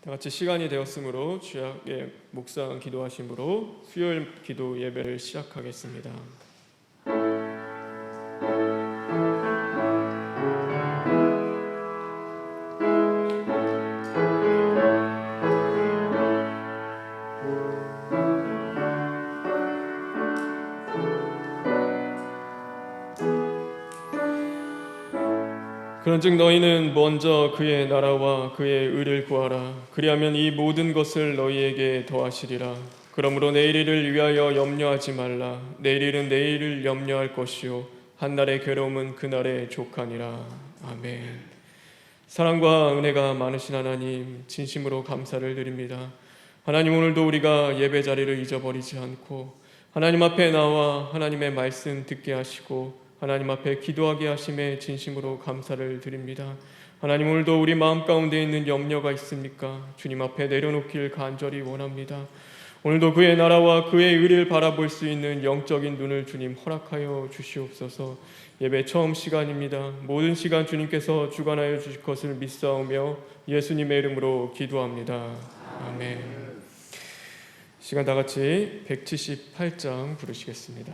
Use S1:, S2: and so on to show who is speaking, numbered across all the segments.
S1: 다 같이 시간이 되었으므로 주약의 묵상 기도하심으로 수요일 기도 예배를 시작하겠습니다. 그런즉 너희는 먼저 그의 나라와 그의 의를 구하라. 그리하면 이 모든 것을 너희에게 더하시리라. 그러므로 내일 일을 위하여 염려하지 말라. 내일 일은 내일을 염려할 것이요 한날의 괴로움은 그날의 족하니라. 아멘. 사랑과 은혜가 많으신 하나님, 진심으로 감사를 드립니다. 하나님, 오늘도 우리가 예배 자리를 잊어버리지 않고 하나님 앞에 나와 하나님의 말씀 듣게 하시고 하나님 앞에 기도하게 하심에 진심으로 감사를 드립니다. 하나님, 오늘도 우리 마음 가운데 있는 염려가 있습니까? 주님 앞에 내려놓길 간절히 원합니다. 오늘도 그의 나라와 그의 의를 바라볼 수 있는 영적인 눈을 주님 허락하여 주시옵소서. 예배 처음 시간입니다. 모든 시간 주님께서 주관하여 주실 것을 믿사오며 예수님의 이름으로 기도합니다. 아멘. 시간 다 같이 178장 부르시겠습니다.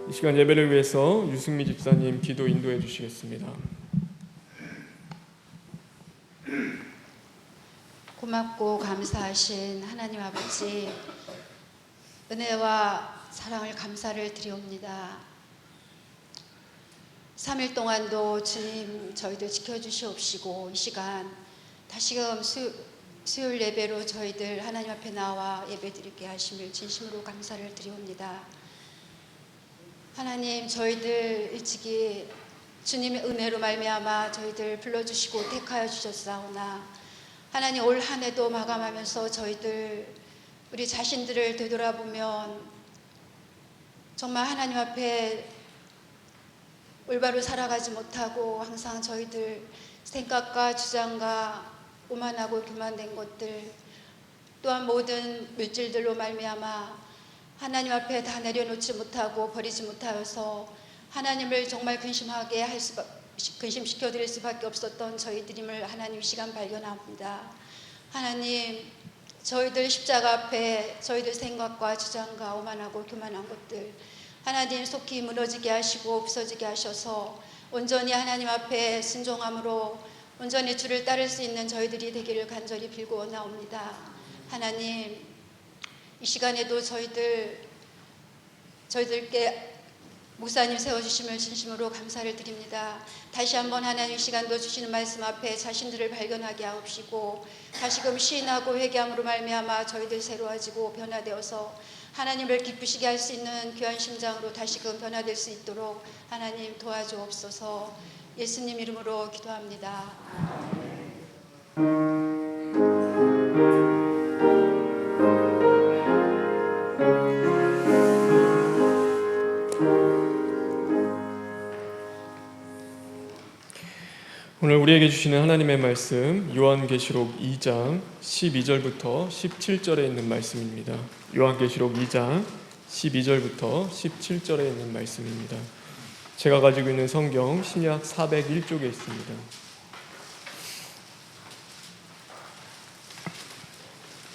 S1: 이 시간 예배를 위해서 유승미 집사님 기도 인도해 주시겠습니다.
S2: 고맙고 감사하신 하나님 아버지, 은혜와 사랑을 감사를 드리옵니다. 3일 동안도 주님 저희들 지켜주시옵시고 이 시간 다시금 수요일 예배로 저희들 하나님 앞에 나와 예배드리게 하심을 진심으로 감사를 드리옵니다. 하나님, 저희들 일찍이 주님의 은혜로 말미암아 저희들 불러주시고 택하여 주셨사오나 하나님, 올 한 해도 마감하면서 저희들 우리 자신들을 되돌아보면 정말 하나님 앞에 올바로 살아가지 못하고 항상 저희들 생각과 주장과 오만하고 교만된 것들, 또한 모든 물질들로 말미암아 하나님 앞에 다 내려놓지 못하고 버리지 못하여서 하나님을 정말 근심시켜 드릴 수밖에 없었던 저희들임을 하나님 시간 발견합니다. 하나님, 저희들 십자가 앞에 저희들 생각과 주장과 오만하고 교만한 것들 하나님 속히 무너지게 하시고 없어지게 하셔서 온전히 하나님 앞에 순종함으로 온전히 주를 따를 수 있는 저희들이 되기를 간절히 빌고 원하옵니다. 하나님, 이 시간에도 저희들께 목사님 세워주심을 진심으로 감사를 드립니다. 다시 한번 하나님 시간도 주시는 말씀 앞에 자신들을 발견하게 하옵시고 다시금 시인하고 회개함으로 말미암아 저희들 새로워지고 변화되어서 하나님을 기쁘시게 할 수 있는 귀한 심장으로 다시금 변화될 수 있도록 하나님 도와주옵소서. 예수님 이름으로 기도합니다.
S1: 오늘 우리에게 주시는 하나님의 말씀 요한계시록 2장 12절부터 17절에 있는 말씀입니다. 요한계시록 2장 12절부터 17절에 있는 말씀입니다. 제가 가지고 있는 성경 신약 401쪽에 있습니다.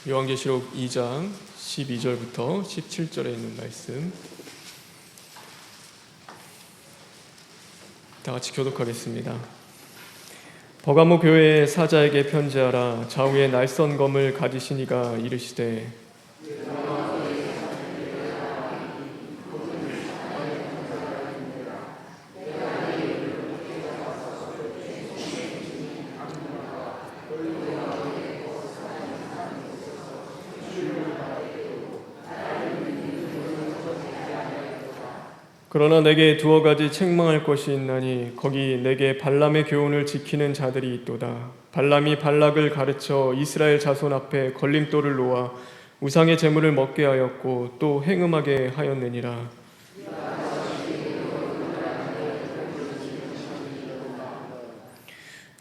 S1: 요한계시록 2장 12절부터 17절에 있는 말씀 다 같이 교독하겠습니다. 버가모 교회의 사자에게 편지하라. 좌우에 날선 검을 가지신 이가 이르시되 그러나 내게 두어 가지 책망할 것이 있나니 거기 내게 발람의 교훈을 지키는 자들이 있도다. 발람이 발락을 가르쳐 이스라엘 자손 앞에 걸림돌을 놓아 우상의 제물을 먹게 하였고 또 행음하게 하였느니라.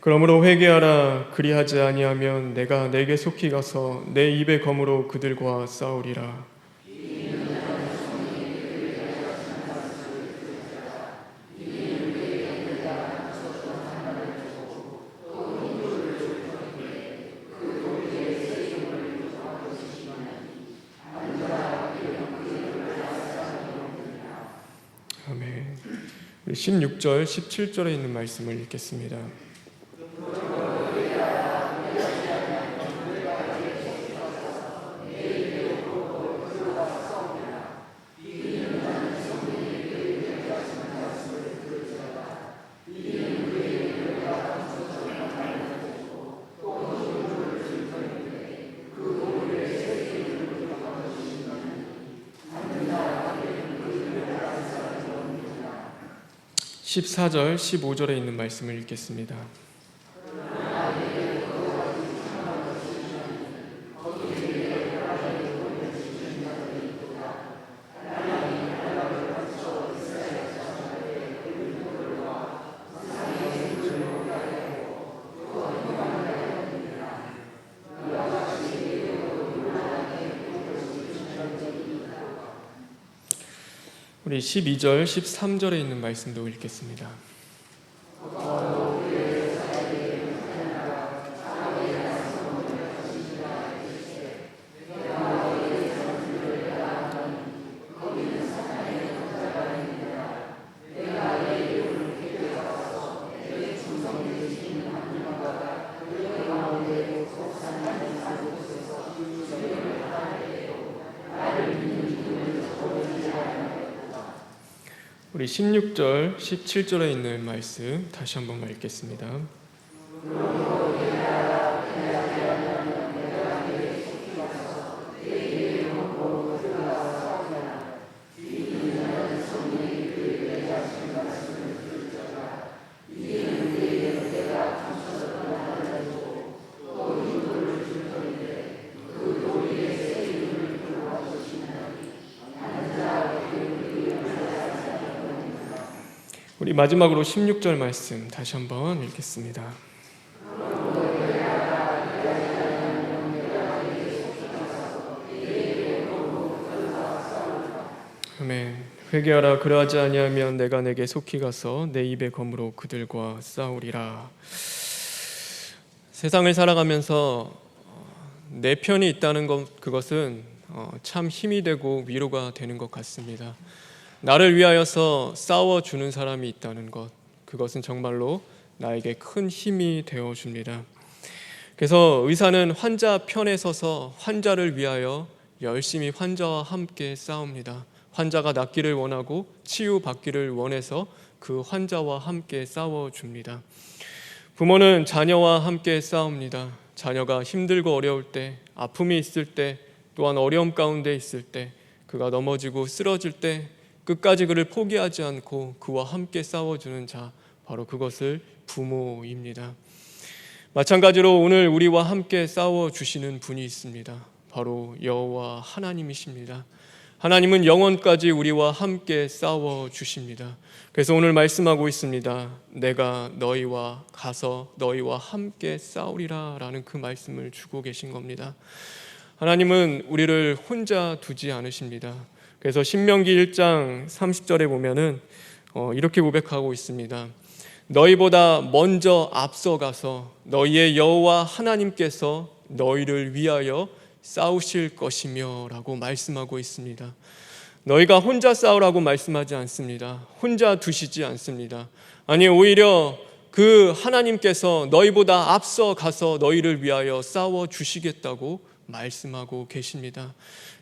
S1: 그러므로 회개하라. 그리하지 아니하면 내가 내게 속히 가서 내 입의 검으로 그들과 싸우리라. 아멘. 우리 16절, 17절에 있는 말씀을 읽겠습니다. 십 14절, 15절에 있는 말씀을 읽겠습니다. 우리 12절, 13절에 있는 말씀도 읽겠습니다. 우리 16절, 17절에 있는 말씀 다시 한번 읽겠습니다. 우리 마지막으로 16절 말씀 다시 한번 읽겠습니다. 아멘. 회개하라. 그러하지 아니하면 내가 내게 속히 가서 내 입의 검으로 그들과 싸우리라. 세상을 살아가면서 내 편이 있다는 것, 그것은 참 힘이 되고 위로가 되는 것 같습니다. 나를 위하여서 싸워주는 사람이 있다는 것, 그것은 정말로 나에게 큰 힘이 되어줍니다. 그래서 의사는 환자 편에 서서 환자를 위하여 열심히 환자와 함께 싸웁니다. 환자가 낫기를 원하고 치유받기를 원해서 그 환자와 함께 싸워줍니다. 부모는 자녀와 함께 싸웁니다. 자녀가 힘들고 어려울 때, 아픔이 있을 때, 또한 어려움 가운데 있을 때, 그가 넘어지고 쓰러질 때 끝까지 그를 포기하지 않고 그와 함께 싸워주는 자, 바로 그것을 부모입니다. 마찬가지로 오늘 우리와 함께 싸워주시는 분이 있습니다. 바로 여호와 하나님이십니다. 하나님은 영원까지 우리와 함께 싸워주십니다. 그래서 오늘 말씀하고 있습니다. 내가 너희와 가서 너희와 함께 싸우리라 라는 그 말씀을 주고 계신 겁니다. 하나님은 우리를 혼자 두지 않으십니다. 그래서 신명기 1장 30절에 보면은 이렇게 고백하고 있습니다. 너희보다 먼저 앞서가서 너희의 여호와 하나님께서 너희를 위하여 싸우실 것이며 라고 말씀하고 있습니다. 너희가 혼자 싸우라고 말씀하지 않습니다. 혼자 두시지 않습니다. 아니, 오히려 그 하나님께서 너희보다 앞서 가서 너희를 위하여 싸워 주시겠다고 말씀하고 계십니다.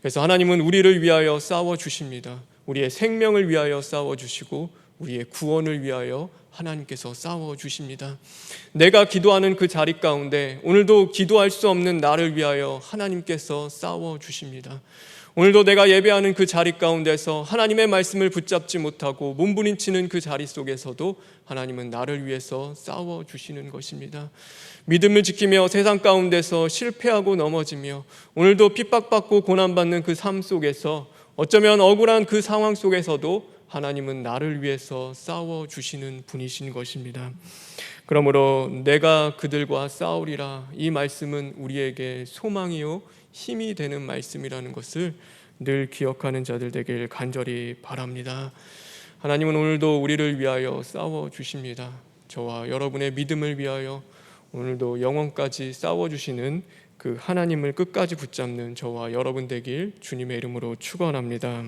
S1: 그래서 하나님은 우리를 위하여 싸워 주십니다. 우리의 생명을 위하여 싸워 주시고 우리의 구원을 위하여 하나님께서 싸워 주십니다. 내가 기도하는 그 자리 가운데 오늘도 기도할 수 없는 나를 위하여 하나님께서 싸워 주십니다. 오늘도 내가 예배하는 그 자리 가운데서 하나님의 말씀을 붙잡지 못하고 몸부림치는 그 자리 속에서도 하나님은 나를 위해서 싸워 주시는 것입니다. 믿음을 지키며 세상 가운데서 실패하고 넘어지며 오늘도 핍박받고 고난받는 그 삶 속에서 어쩌면 억울한 그 상황 속에서도 하나님은 나를 위해서 싸워주시는 분이신 것입니다. 그러므로 내가 그들과 싸우리라, 이 말씀은 우리에게 소망이요 힘이 되는 말씀이라는 것을 늘 기억하는 자들 되길 간절히 바랍니다. 하나님은 오늘도 우리를 위하여 싸워주십니다. 저와 여러분의 믿음을 위하여 오늘도 영원까지 싸워주시는 그 하나님을 끝까지 붙잡는 저와 여러분 되길 주님의 이름으로 축원합니다.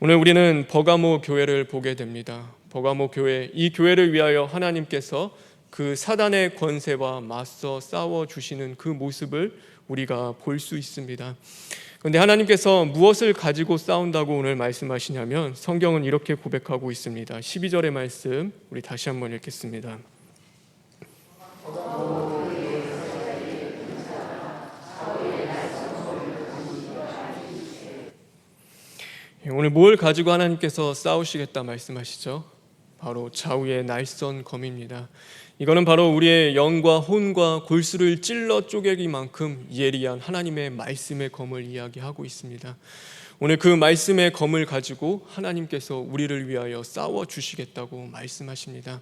S1: 오늘 우리는 버가모 교회를 보게 됩니다. 버가모 교회, 이 교회를 위하여 하나님께서 그 사단의 권세와 맞서 싸워주시는 그 모습을 우리가 볼 수 있습니다. 그런데 하나님께서 무엇을 가지고 싸운다고 오늘 말씀하시냐면 성경은 이렇게 고백하고 있습니다. 12절의 말씀 우리 다시 한번 읽겠습니다. 오늘 뭘 가지고 하나님께서 싸우시겠다 말씀하시죠? 바로 좌우의 날선 검입니다. 이거는 바로 우리의 영과 혼과 골수를 찔러 쪼개기만큼 예리한 하나님의 말씀의 검을 이야기하고 있습니다. 오늘 그 말씀의 검을 가지고 하나님께서 우리를 위하여 싸워 주시겠다고 말씀하십니다.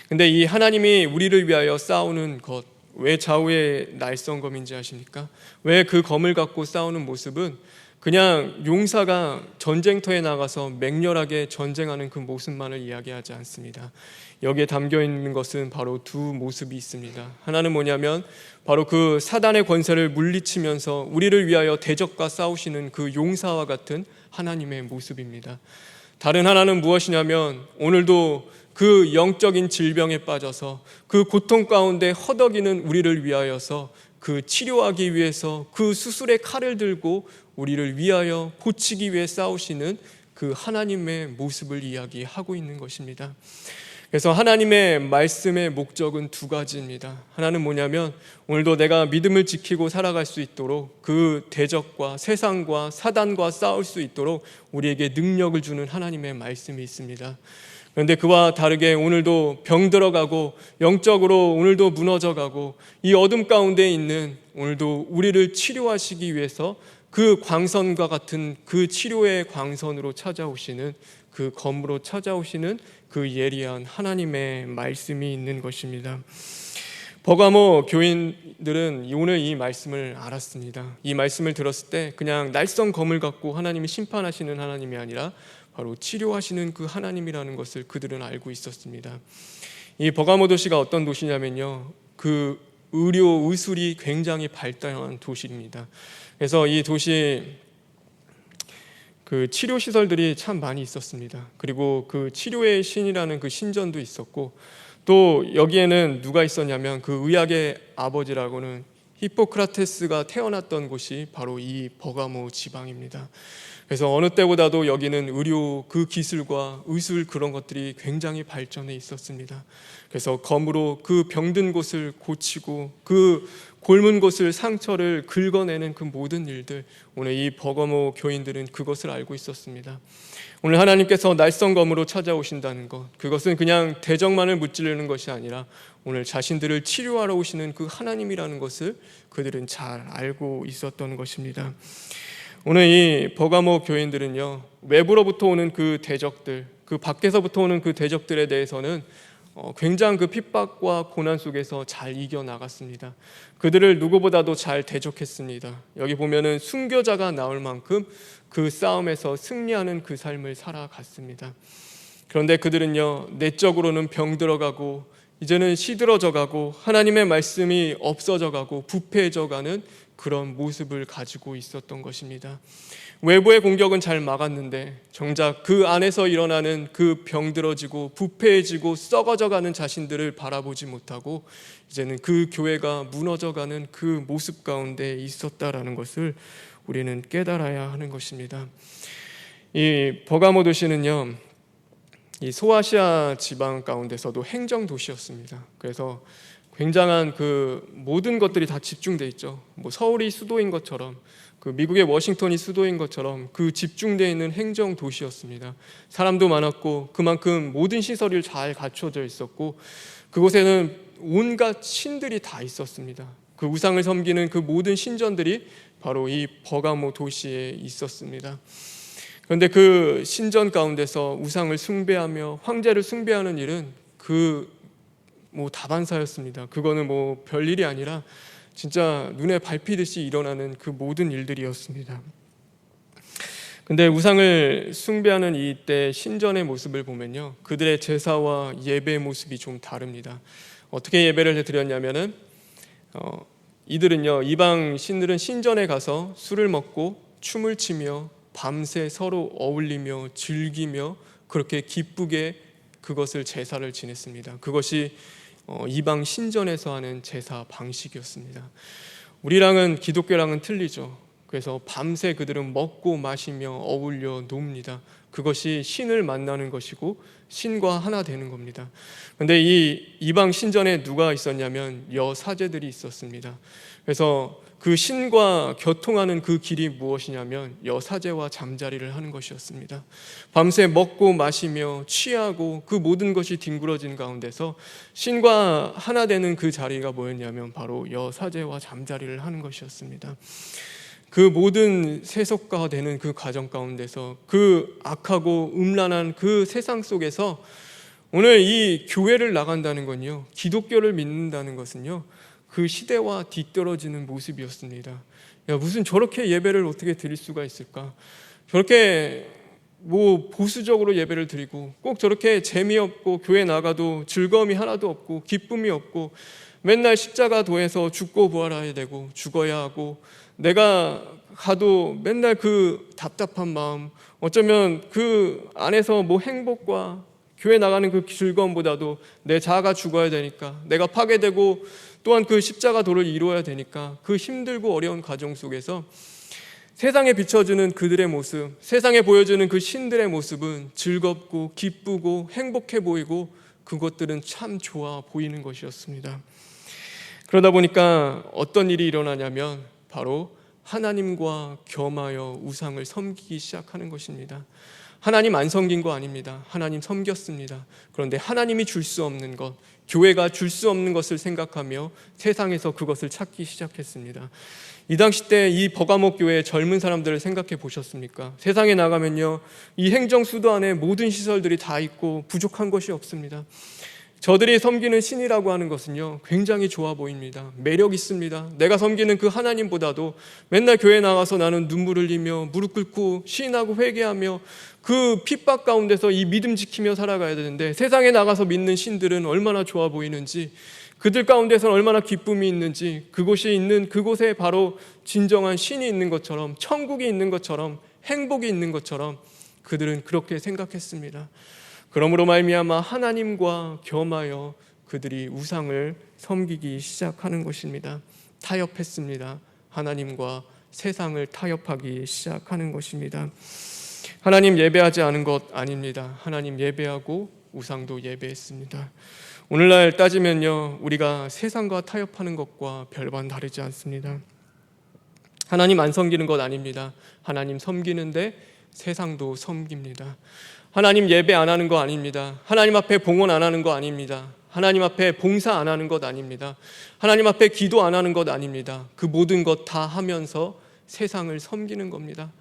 S1: 근데 이 하나님이 우리를 위하여 싸우는 것, 왜 좌우의 날선 검인지 아십니까? 왜 그 검을 갖고 싸우는 모습은 그냥 용사가 전쟁터에 나가서 맹렬하게 전쟁하는 그 모습만을 이야기하지 않습니다. 여기에 담겨 있는 것은 바로 두 모습이 있습니다. 하나는 뭐냐면 바로 그 사단의 권세를 물리치면서 우리를 위하여 대적과 싸우시는 그 용사와 같은 하나님의 모습입니다. 다른 하나는 무엇이냐면 오늘도 그 영적인 질병에 빠져서 그 고통 가운데 허덕이는 우리를 위하여서 그 치료하기 위해서 그 수술의 칼을 들고 우리를 위하여 고치기 위해 싸우시는 그 하나님의 모습을 이야기하고 있는 것입니다. 그래서 하나님의 말씀의 목적은 두 가지입니다. 하나는 뭐냐면 오늘도 내가 믿음을 지키고 살아갈 수 있도록 그 대적과 세상과 사단과 싸울 수 있도록 우리에게 능력을 주는 하나님의 말씀이 있습니다. 그런데 그와 다르게 오늘도 병들어가고 영적으로 오늘도 무너져가고 이 어둠 가운데 있는 오늘도 우리를 치료하시기 위해서 그 광선과 같은 그 치료의 광선으로 찾아오시는 그 검으로 찾아오시는 그 예리한 하나님의 말씀이 있는 것입니다. 버가모 교인들은 오늘 이 말씀을 알았습니다. 이 말씀을 들었을 때 그냥 날선 검을 갖고 하나님이 심판하시는 하나님이 아니라 바로 치료하시는 그 하나님이라는 것을 그들은 알고 있었습니다. 이 버가모 도시가 어떤 도시냐면요, 그 의료 의술이 굉장히 발달한 도시입니다. 그래서 이 도시 그 치료 시설들이 참 많이 있었습니다. 그리고 그 치료의 신이라는 그 신전도 있었고, 또 여기에는 누가 있었냐면 그 의학의 아버지라고는 히포크라테스가 태어났던 곳이 바로 이 버가모 지방입니다. 그래서 어느 때보다도 여기는 의료 그 기술과 의술 그런 것들이 굉장히 발전해 있었습니다. 그래서 검으로 그 병든 곳을 고치고 그 골문 곳을 상처를 긁어내는 그 모든 일들, 오늘 이 버가모 교인들은 그것을 알고 있었습니다. 오늘 하나님께서 날성검으로 찾아오신다는 것, 그것은 그냥 대적만을 무찌르는 것이 아니라 오늘 자신들을 치료하러 오시는 그 하나님이라는 것을 그들은 잘 알고 있었던 것입니다. 오늘 이 버가모 교인들은요, 외부로부터 오는 그 대적들, 그 밖에서부터 오는 그 대적들에 대해서는 굉장한 그 핍박과 고난 속에서 잘 이겨나갔습니다. 그들을 누구보다도 잘 대적했습니다. 여기 보면은 순교자가 나올 만큼 그 싸움에서 승리하는 그 삶을 살아갔습니다. 그런데 그들은요, 내적으로는 병들어가고 이제는 시들어져가고 하나님의 말씀이 없어져가고 부패해져가는 그런 모습을 가지고 있었던 것입니다. 외부의 공격은 잘 막았는데 정작 그 안에서 일어나는 그 병들어지고 부패해지고 썩어져가는 자신들을 바라보지 못하고 이제는 그 교회가 무너져가는 그 모습 가운데 있었다라는 것을 우리는 깨달아야 하는 것입니다. 이 버가모 도시는요, 이 소아시아 지방 가운데서도 행정 도시였습니다. 그래서 굉장한 그 모든 것들이 다 집중돼 있죠. 뭐 서울이 수도인 것처럼, 그 미국의 워싱턴이 수도인 것처럼 그 집중되어 있는 행정 도시였습니다. 사람도 많았고 그만큼 모든 시설이 잘 갖춰져 있었고 그곳에는 온갖 신들이 다 있었습니다. 그 우상을 섬기는 그 모든 신전들이 바로 이 버가모 도시에 있었습니다. 그런데 그 신전 가운데서 우상을 숭배하며 황제를 숭배하는 일은 다반사였습니다. 그거는 별일이 아니라 진짜 눈에 밟히듯이 일어나는 그 모든 일들이었습니다. 근데 우상을 숭배하는 이때 신전의 모습을 보면요, 그들의 제사와 예배의 모습이 좀 다릅니다. 어떻게 예배를 드렸냐면은 이들은요, 이방 신들은 신전에 가서 술을 먹고 춤을 추며 밤새 서로 어울리며 즐기며 그렇게 기쁘게 그것을 제사를 지냈습니다. 그것이 이방 신전에서 하는 제사 방식이었습니다. 우리랑은 기독교랑은 틀리죠. 그래서 밤새 그들은 먹고 마시며 어울려 놉니다. 그것이 신을 만나는 것이고 신과 하나 되는 겁니다. 그런데 이 이방 신전에 누가 있었냐면 여사제들이 있었습니다. 그래서 그 신과 교통하는 그 길이 무엇이냐면 여사제와 잠자리를 하는 것이었습니다. 밤새 먹고 마시며 취하고 그 모든 것이 뒹굴어진 가운데서 신과 하나 되는 그 자리가 뭐였냐면 바로 여사제와 잠자리를 하는 것이었습니다. 그 모든 세속화가 되는 그 과정 가운데서 그 악하고 음란한 그 세상 속에서 오늘 이 교회를 나간다는 건요, 기독교를 믿는다는 것은요, 그 시대와 뒤떨어지는 모습이었습니다. 무슨 저렇게 예배를 어떻게 드릴 수가 있을까? 저렇게 보수적으로 예배를 드리고 꼭 저렇게 재미없고 교회 나가도 즐거움이 하나도 없고 기쁨이 없고 맨날 십자가 도에서 죽고 부활해야 되고 죽어야 하고 내가 가도 맨날 그 답답한 마음, 어쩌면 그 안에서 행복과 교회 나가는 그 즐거움보다도 내 자아가 죽어야 되니까, 내가 파괴되고 또한 그 십자가 도를 이루어야 되니까 그 힘들고 어려운 과정 속에서 세상에 비춰주는 그들의 모습, 세상에 보여주는 그 신들의 모습은 즐겁고 기쁘고 행복해 보이고 그것들은 참 좋아 보이는 것이었습니다. 그러다 보니까 어떤 일이 일어나냐면 바로 하나님과 겸하여 우상을 섬기기 시작하는 것입니다. 하나님 안 섬긴 거 아닙니다. 하나님 섬겼습니다. 그런데 하나님이 줄 수 없는 것, 교회가 줄 수 없는 것을 생각하며 세상에서 그것을 찾기 시작했습니다. 이 당시 때 이 버가모 교회의 젊은 사람들을 생각해 보셨습니까? 세상에 나가면요, 이 행정 수도 안에 모든 시설들이 다 있고 부족한 것이 없습니다. 저들이 섬기는 신이라고 하는 것은요, 굉장히 좋아 보입니다. 매력 있습니다. 내가 섬기는 그 하나님보다도 맨날 교회 나가서 나는 눈물 흘리며 무릎 꿇고 시인하고 회개하며 그 핍박 가운데서 이 믿음 지키며 살아가야 되는데 세상에 나가서 믿는 신들은 얼마나 좋아 보이는지, 그들 가운데서는 얼마나 기쁨이 있는지, 그곳이 있는 그곳에 바로 진정한 신이 있는 것처럼, 천국이 있는 것처럼, 행복이 있는 것처럼 그들은 그렇게 생각했습니다. 그러므로 말미암아 하나님과 겸하여 그들이 우상을 섬기기 시작하는 것입니다. 타협했습니다. 하나님과 세상을 타협하기 시작하는 것입니다. 하나님 예배하지 않은 것 아닙니다. 하나님 예배하고 우상도 예배했습니다. 오늘날 따지면요, 우리가 세상과 타협하는 것과 별반 다르지 않습니다. 하나님 안 섬기는 것 아닙니다. 하나님 섬기는데 세상도 섬깁니다. 하나님 예배 안 하는 거 아닙니다. 하나님 앞에 봉헌 안 하는 거 아닙니다. 하나님 앞에 봉사 안 하는 것 아닙니다. 하나님 앞에 기도 안 하는 것 아닙니다. 그 모든 것 다 하면서 세상을 섬기는 겁니다.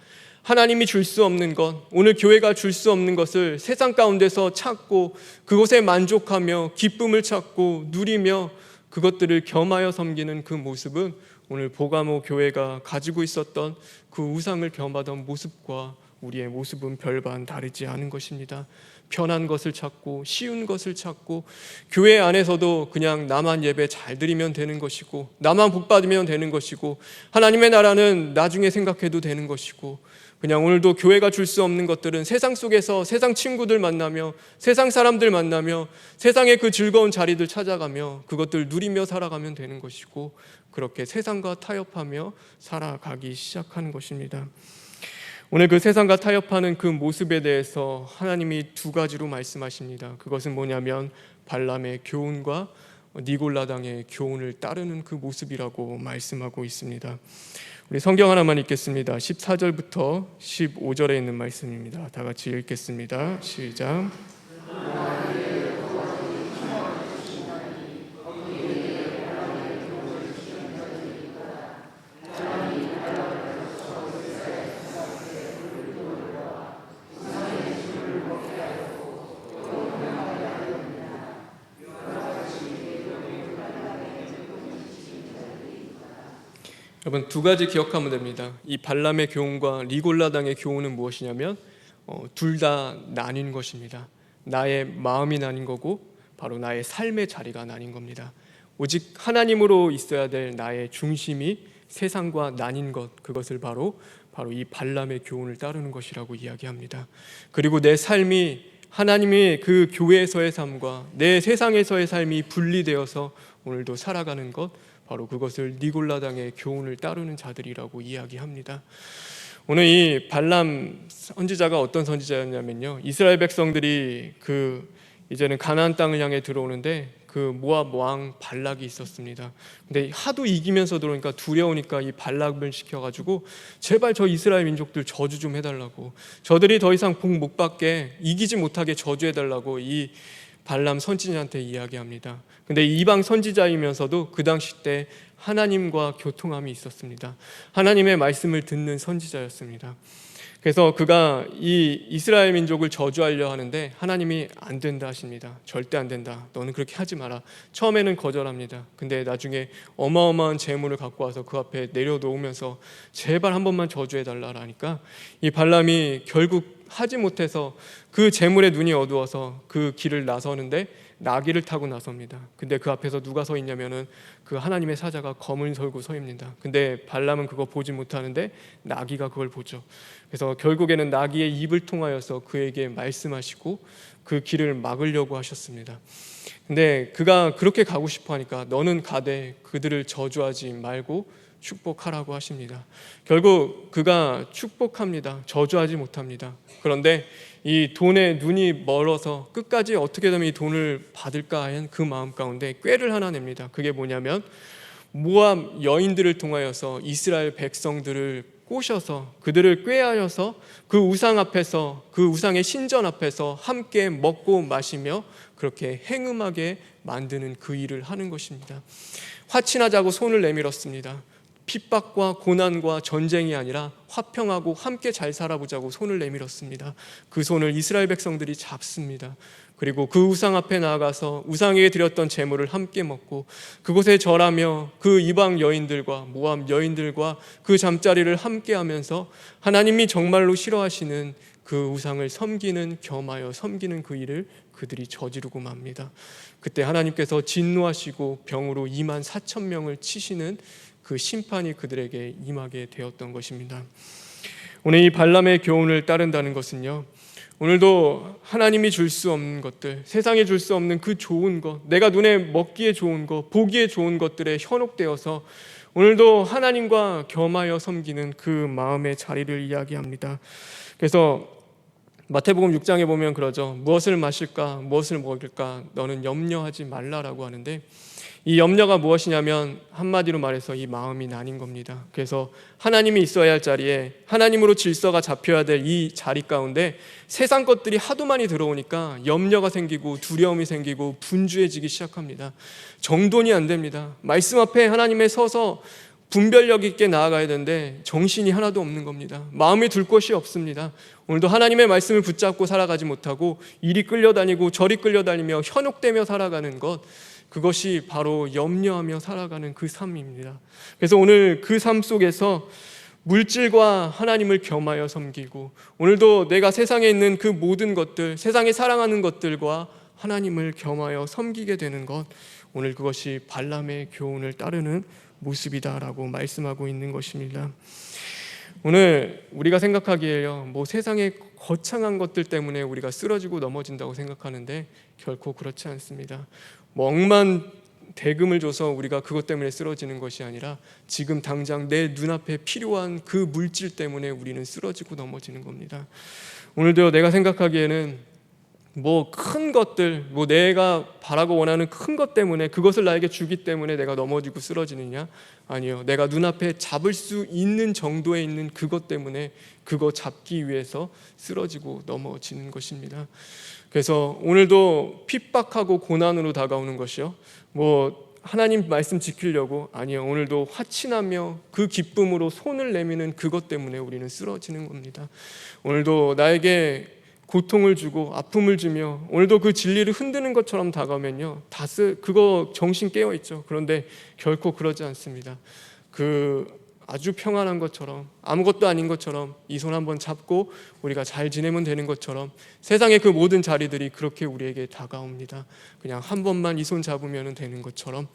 S1: 하나님이 줄 수 없는 것, 오늘 교회가 줄 수 없는 것을 세상 가운데서 찾고 그것에 만족하며 기쁨을 찾고 누리며 그것들을 겸하여 섬기는 그 모습은 오늘 보가모 교회가 가지고 있었던 그 우상을 겸하던 모습과 우리의 모습은 별반 다르지 않은 것입니다. 편한 것을 찾고 쉬운 것을 찾고 교회 안에서도 그냥 나만 예배 잘 드리면 되는 것이고 나만 복 받으면 되는 것이고 하나님의 나라는 나중에 생각해도 되는 것이고 그냥 오늘도 교회가 줄 수 없는 것들은 세상 속에서 세상 친구들 만나며 세상 사람들 만나며 세상의 그 즐거운 자리들 찾아가며 그것들 누리며 살아가면 되는 것이고 그렇게 세상과 타협하며 살아가기 시작하는 것입니다. 오늘 그 세상과 타협하는 그 모습에 대해서 하나님이 두 가지로 말씀하십니다. 그것은 뭐냐면 발람의 교훈과 니골라당의 교훈을 따르는 그 모습이라고 말씀하고 있습니다. 우리 성경 하나만 읽겠습니다. 14절부터 15절에 있는 말씀입니다. 다 같이 읽겠습니다. 시작. 여러분 두 가지 기억하면 됩니다. 이 발람의 교훈과 니골라당의 교훈은 무엇이냐면 둘 다 나뉜 것입니다. 나의 마음이 나뉜 거고 바로 나의 삶의 자리가 나뉜 겁니다. 오직 하나님으로 있어야 될 나의 중심이 세상과 나뉜 것, 그것을 바로 이 발람의 교훈을 따르는 것이라고 이야기합니다. 그리고 내 삶이 하나님의 그 교회에서의 삶과 내 세상에서의 삶이 분리되어서 오늘도 살아가는 것, 바로 그것을 니골라당의 교훈을 따르는 자들이라고 이야기합니다. 오늘 이 발람 선지자가 어떤 선지자였냐면요, 이스라엘 백성들이 이제는 가나안 땅을 향해 들어오는데 그 모압 왕 발락이 있었습니다. 근데 하도 이기면서 들어오니까 두려우니까 이 발락을 시켜가지고 제발 저 이스라엘 민족들 저주 좀 해달라고, 저들이 더 이상 복 못 받게 이기지 못하게 저주해달라고 이 발람 선지자한테 이야기합니다. 근데 이방 선지자이면서도 그 당시 때 하나님과 교통함이 있었습니다. 하나님의 말씀을 듣는 선지자였습니다. 그래서 그가 이 이스라엘 민족을 저주하려 하는데 하나님이 안 된다 하십니다. 절대 안 된다. 너는 그렇게 하지 마라. 처음에는 거절합니다. 근데 나중에 어마어마한 재물을 갖고 와서 그 앞에 내려놓으면서 제발 한 번만 저주해달라 하니까 이 발람이 결국 하지 못해서 그 재물에 눈이 어두워서 그 길을 나서는데 나귀를 타고 나섭니다. 근데 그 앞에서 누가 서 있냐면은 그 하나님의 사자가 검을 들고 서 있습니다. 근데 발람은 그거 보지 못하는데 나귀가 그걸 보죠. 그래서 결국에는 나귀의 입을 통하여서 그에게 말씀하시고 그 길을 막으려고 하셨습니다. 근데 그가 그렇게 가고 싶어 하니까 너는 가되 그들을 저주하지 말고 축복하라고 하십니다. 결국 그가 축복합니다. 저주하지 못합니다. 그런데 이 돈에 눈이 멀어서 끝까지 어떻게 되면 이 돈을 받을까 하는 그 마음 가운데 꾀를 하나 냅니다. 그게 뭐냐면 모압 여인들을 통하여서 이스라엘 백성들을 꼬셔서 그들을 꾀하여서 그 우상 앞에서, 그 우상의 신전 앞에서 함께 먹고 마시며 그렇게 행음하게 만드는 그 일을 하는 것입니다. 화친하자고 손을 내밀었습니다. 핍박과 고난과 전쟁이 아니라 화평하고 함께 잘 살아보자고 손을 내밀었습니다. 그 손을 이스라엘 백성들이 잡습니다. 그리고 그 우상 앞에 나아가서 우상에게 드렸던 제물을 함께 먹고 그곳에 절하며 그 이방 여인들과 모압 여인들과 그 잠자리를 함께 하면서 하나님이 정말로 싫어하시는 그 우상을 섬기는, 겸하여 섬기는 그 일을 그들이 저지르고 맙니다. 그때 하나님께서 진노하시고 병으로 24,000명을 치시는 그 심판이 그들에게 임하게 되었던 것입니다. 오늘 이 발람의 교훈을 따른다는 것은요, 오늘도 하나님이 줄 수 없는 것들, 세상에 줄 수 없는 그 좋은 것, 내가 눈에 먹기에 좋은 것, 보기에 좋은 것들에 현혹되어서 오늘도 하나님과 겸하여 섬기는 그 마음의 자리를 이야기합니다. 그래서 마태복음 6장에 보면 그러죠. 무엇을 마실까, 무엇을 먹을까, 너는 염려하지 말라라고 하는데, 이 염려가 무엇이냐면 한마디로 말해서 이 마음이 나뉜 겁니다. 그래서 하나님이 있어야 할 자리에, 하나님으로 질서가 잡혀야 될 이 자리 가운데 세상 것들이 하도 많이 들어오니까 염려가 생기고 두려움이 생기고 분주해지기 시작합니다. 정돈이 안 됩니다. 말씀 앞에 하나님에 서서 분별력 있게 나아가야 되는데 정신이 하나도 없는 겁니다. 마음이 둘 곳이 없습니다. 오늘도 하나님의 말씀을 붙잡고 살아가지 못하고 이리 끌려다니고 저리 끌려다니며 현혹되며 살아가는 것, 그것이 바로 염려하며 살아가는 그 삶입니다. 그래서 오늘 그 삶 속에서 물질과 하나님을 겸하여 섬기고, 오늘도 내가 세상에 있는 그 모든 것들, 세상에 사랑하는 것들과 하나님을 겸하여 섬기게 되는 것, 오늘 그것이 발람의 교훈을 따르는 모습이다라고 말씀하고 있는 것입니다. 오늘 우리가 생각하기에요, 세상의 거창한 것들 때문에 우리가 쓰러지고 넘어진다고 생각하는데 결코 그렇지 않습니다. 억만 대금을 줘서 우리가 그것 때문에 쓰러지는 것이 아니라 지금 당장 내 눈앞에 필요한 그 물질 때문에 우리는 쓰러지고 넘어지는 겁니다. 오늘도 내가 생각하기에는 큰 것들, 내가 바라고 원하는 큰 것 때문에, 그것을 나에게 주기 때문에 내가 넘어지고 쓰러지느냐? 아니요. 내가 눈앞에 잡을 수 있는 정도에 있는 그것 때문에 그거 잡기 위해서 쓰러지고 넘어지는 것입니다. 그래서 오늘도 핍박하고 고난으로 다가오는 것이요, 하나님 말씀 지키려고, 아니요, 오늘도 화친하며 그 기쁨으로 손을 내미는 그것 때문에 우리는 쓰러지는 겁니다. 오늘도 나에게 고통을 주고 아픔을 주며 오늘도 그 진리를 흔드는 것처럼 다가오면요, 그거 정신 깨어 있죠. 그런데 결코 그러지 않습니다. 아주 평안한 것처럼, 아무것도 아닌 것처럼 이 손 한번 잡고 우리가 잘 지내면 되는 것처럼 세상의 그 모든 자리들이 그렇게 우리에게 다가옵니다. 그냥 한 번만 이 손 잡으면 되는 것처럼,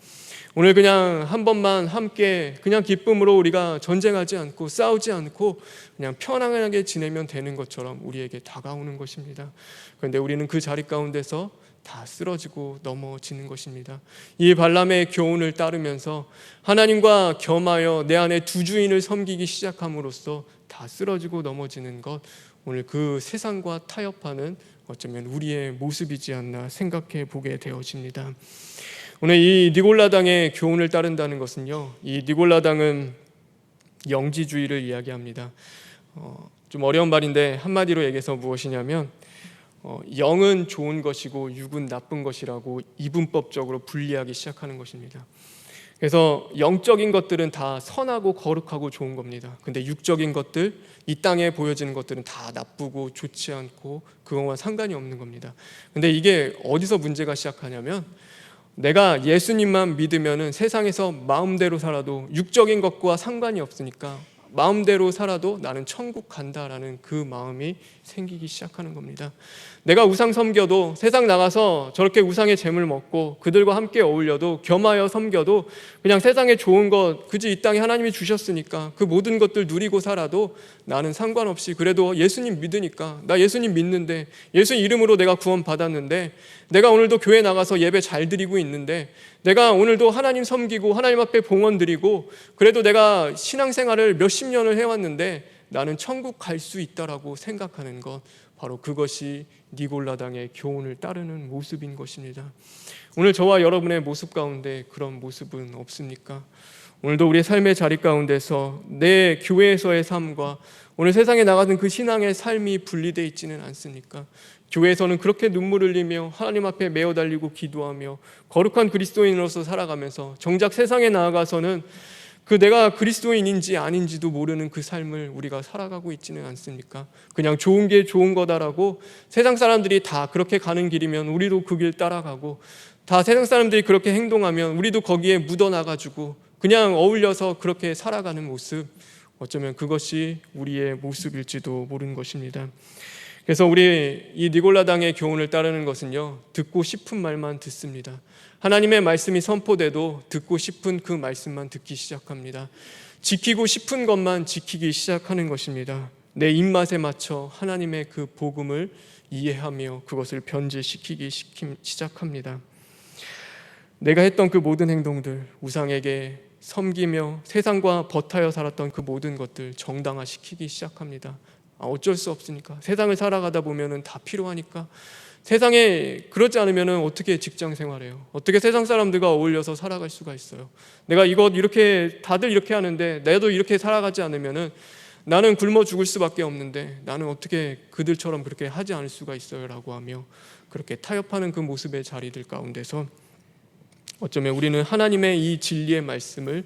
S1: 오늘 그냥 한 번만 함께 그냥 기쁨으로 우리가 전쟁하지 않고 싸우지 않고 그냥 편안하게 지내면 되는 것처럼 우리에게 다가오는 것입니다. 그런데 우리는 그 자리 가운데서 다 쓰러지고 넘어지는 것입니다. 이 발람의 교훈을 따르면서 하나님과 겸하여 내 안에 두 주인을 섬기기 시작함으로써 다 쓰러지고 넘어지는 것, 오늘 그 세상과 타협하는 어쩌면 우리의 모습이지 않나 생각해 보게 되어집니다. 오늘 이 니골라당의 교훈을 따른다는 것은요, 이 니골라당은 영지주의를 이야기합니다. 좀 어려운 말인데 한마디로 얘기해서 무엇이냐면, 영은 좋은 것이고 육은 나쁜 것이라고 이분법적으로 분리하기 시작하는 것입니다. 그래서 영적인 것들은 다 선하고 거룩하고 좋은 겁니다. 근데 육적인 것들, 이 땅에 보여지는 것들은 다 나쁘고 좋지 않고 그거와 상관이 없는 겁니다. 근데 이게 어디서 문제가 시작하냐면, 내가 예수님만 믿으면은 세상에서 마음대로 살아도 육적인 것과 상관이 없으니까 마음대로 살아도 나는 천국 간다라는 그 마음이 생기기 시작하는 겁니다. 내가 우상 섬겨도, 세상 나가서 저렇게 우상의 재물 먹고 그들과 함께 어울려도, 겸하여 섬겨도, 그냥 세상에 좋은 것, 그지 이 땅에 하나님이 주셨으니까 그 모든 것들 누리고 살아도 나는 상관없이, 그래도 예수님 믿으니까, 나 예수님 믿는데, 예수 이름으로 내가 구원 받았는데, 내가 오늘도 교회 나가서 예배 잘 드리고 있는데, 내가 오늘도 하나님 섬기고 하나님 앞에 봉헌 드리고, 그래도 내가 신앙생활을 몇십 년을 해왔는데 나는 천국 갈 수 있다라고 생각하는 것, 바로 그것이 니골라당의 교훈을 따르는 모습인 것입니다. 오늘 저와 여러분의 모습 가운데 그런 모습은 없습니까? 오늘도 우리의 삶의 자리 가운데서 내 교회에서의 삶과 오늘 세상에 나가는 그 신앙의 삶이 분리되어 있지는 않습니까? 교회에서는 그렇게 눈물 흘리며 하나님 앞에 메어 달리고 기도하며 거룩한 그리스도인으로서 살아가면서, 정작 세상에 나아가서는 내가 그리스도인인지 아닌지도 모르는 그 삶을 우리가 살아가고 있지는 않습니까? 그냥 좋은 게 좋은 거다라고, 세상 사람들이 다 그렇게 가는 길이면 우리도 그 길 따라가고, 다 세상 사람들이 그렇게 행동하면 우리도 거기에 묻어나가지고 그냥 어울려서 그렇게 살아가는 모습, 어쩌면 그것이 우리의 모습일지도 모르는 것입니다. 그래서 우리 이 니골라당의 교훈을 따르는 것은요, 듣고 싶은 말만 듣습니다. 하나님의 말씀이 선포돼도 듣고 싶은 그 말씀만 듣기 시작합니다. 지키고 싶은 것만 지키기 시작하는 것입니다. 내 입맛에 맞춰 하나님의 그 복음을 이해하며 그것을 변질시키기 시작합니다. 내가 했던 그 모든 행동들, 우상에게 섬기며 세상과 버타여 살았던 그 모든 것들 정당화시키기 시작합니다. 어쩔 수 없으니까. 세상을 살아가다 보면은 다 필요하니까. 세상에 그렇지 않으면은 어떻게 직장 생활해요? 어떻게 세상 사람들과 어울려서 살아갈 수가 있어요? 내가 이것 이렇게 다들 이렇게 하는데 나도 이렇게 살아가지 않으면은 나는 굶어 죽을 수밖에 없는데 나는 어떻게 그들처럼 그렇게 하지 않을 수가 있어요? 라고 하며 그렇게 타협하는 그 모습의 자리들 가운데서 어쩌면 우리는 하나님의 이 진리의 말씀을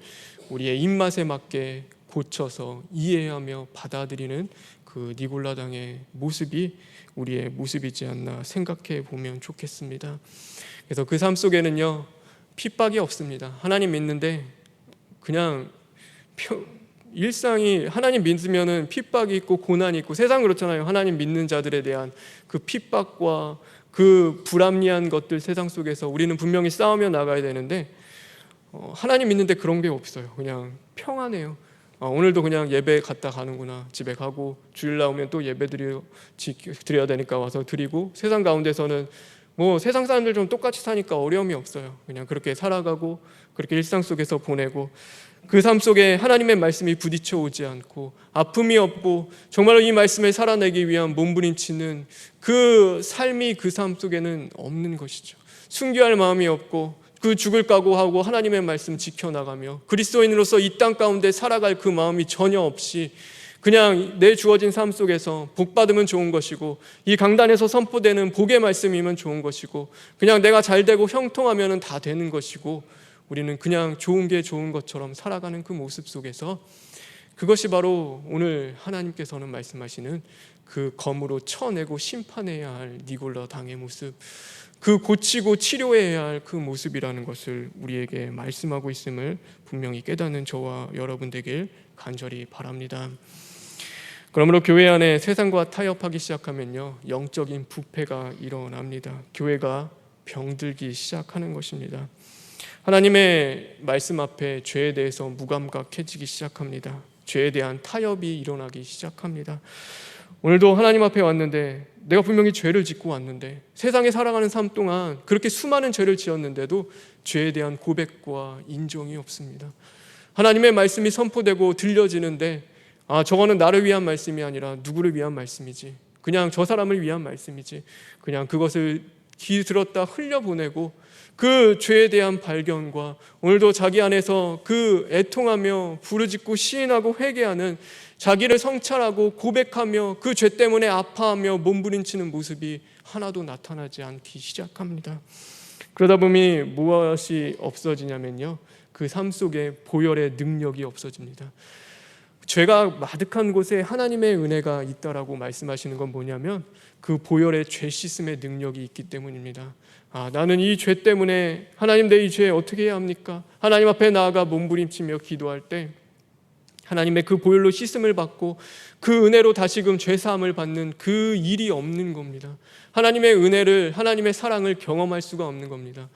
S1: 우리의 입맛에 맞게 고쳐서 이해하며 받아들이는 그 니골라당의 모습이 우리의 모습이지 않나 생각해 보면 좋겠습니다. 그래서 그 삶 속에는요, 핍박이 없습니다. 하나님 믿는데 그냥 일상이, 하나님 믿으면은 핍박이 있고 고난이 있고, 세상 그렇잖아요. 하나님 믿는 자들에 대한 그 핍박과 그 불합리한 것들 세상 속에서 우리는 분명히 싸우며 나가야 되는데 하나님 믿는데 그런 게 없어요. 그냥 평안해요. 오늘도 그냥 예배 갔다 가는구나, 집에 가고 주일 나오면 또 예배 드려야 되니까 와서 드리고, 세상 가운데서는 뭐 세상 사람들 좀 똑같이 사니까 어려움이 없어요. 그냥 그렇게 살아가고 그렇게 일상 속에서 보내고, 그 삶 속에 하나님의 말씀이 부딪혀 오지 않고 아픔이 없고 정말로 이 말씀을 살아내기 위한 몸부림치는 그 삶이 그 삶 속에는 없는 것이죠. 순교할 마음이 없고 그 죽을 각오하고 하나님의 말씀 지켜나가며 그리스도인으로서 이 땅 가운데 살아갈 그 마음이 전혀 없이 그냥 내 주어진 삶 속에서 복 받으면 좋은 것이고 이 강단에서 선포되는 복의 말씀이면 좋은 것이고 그냥 내가 잘 되고 형통하면 다 되는 것이고, 우리는 그냥 좋은 게 좋은 것처럼 살아가는 그 모습 속에서 그것이 바로 오늘 하나님께서는 말씀하시는 그 검으로 쳐내고 심판해야 할 니골라 당의 모습, 그 고치고 치료해야 할 그 모습이라는 것을 우리에게 말씀하고 있음을 분명히 깨닫는 저와 여러분 되길 간절히 바랍니다. 그러므로 교회 안에 세상과 타협하기 시작하면요, 영적인 부패가 일어납니다. 교회가 병들기 시작하는 것입니다. 하나님의 말씀 앞에 죄에 대해서 무감각해지기 시작합니다. 죄에 대한 타협이 일어나기 시작합니다. 오늘도 하나님 앞에 왔는데 내가 분명히 죄를 짓고 왔는데, 세상에 살아가는 삶 동안 그렇게 수많은 죄를 지었는데도 죄에 대한 고백과 인정이 없습니다. 하나님의 말씀이 선포되고 들려지는데 저거는 나를 위한 말씀이 아니라 누구를 위한 말씀이지, 그냥 저 사람을 위한 말씀이지, 그냥 그것을 귀 들었다 흘려보내고 그 죄에 대한 발견과 오늘도 자기 안에서 그 애통하며 부르짖고 시인하고 회개하는, 자기를 성찰하고 고백하며 그 죄 때문에 아파하며 몸부림치는 모습이 하나도 나타나지 않기 시작합니다. 그러다 보니 무엇이 없어지냐면요, 그 삶 속에 보혈의 능력이 없어집니다. 죄가 가득한 곳에 하나님의 은혜가 있다라고 말씀하시는 건 뭐냐면 그 보혈의 죄 씻음의 능력이 있기 때문입니다. 나는 이 죄 때문에 하나님, 내 이 죄 어떻게 해야 합니까? 하나님 앞에 나아가 몸부림치며 기도할 때 하나님의 그 보혈로 씻음을 받고 그 은혜로 다시금 죄 사함을 받는 그 일이 없는 겁니다. 하나님의 은혜를, 하나님의 사랑을 경험할 수가 없는 겁니다.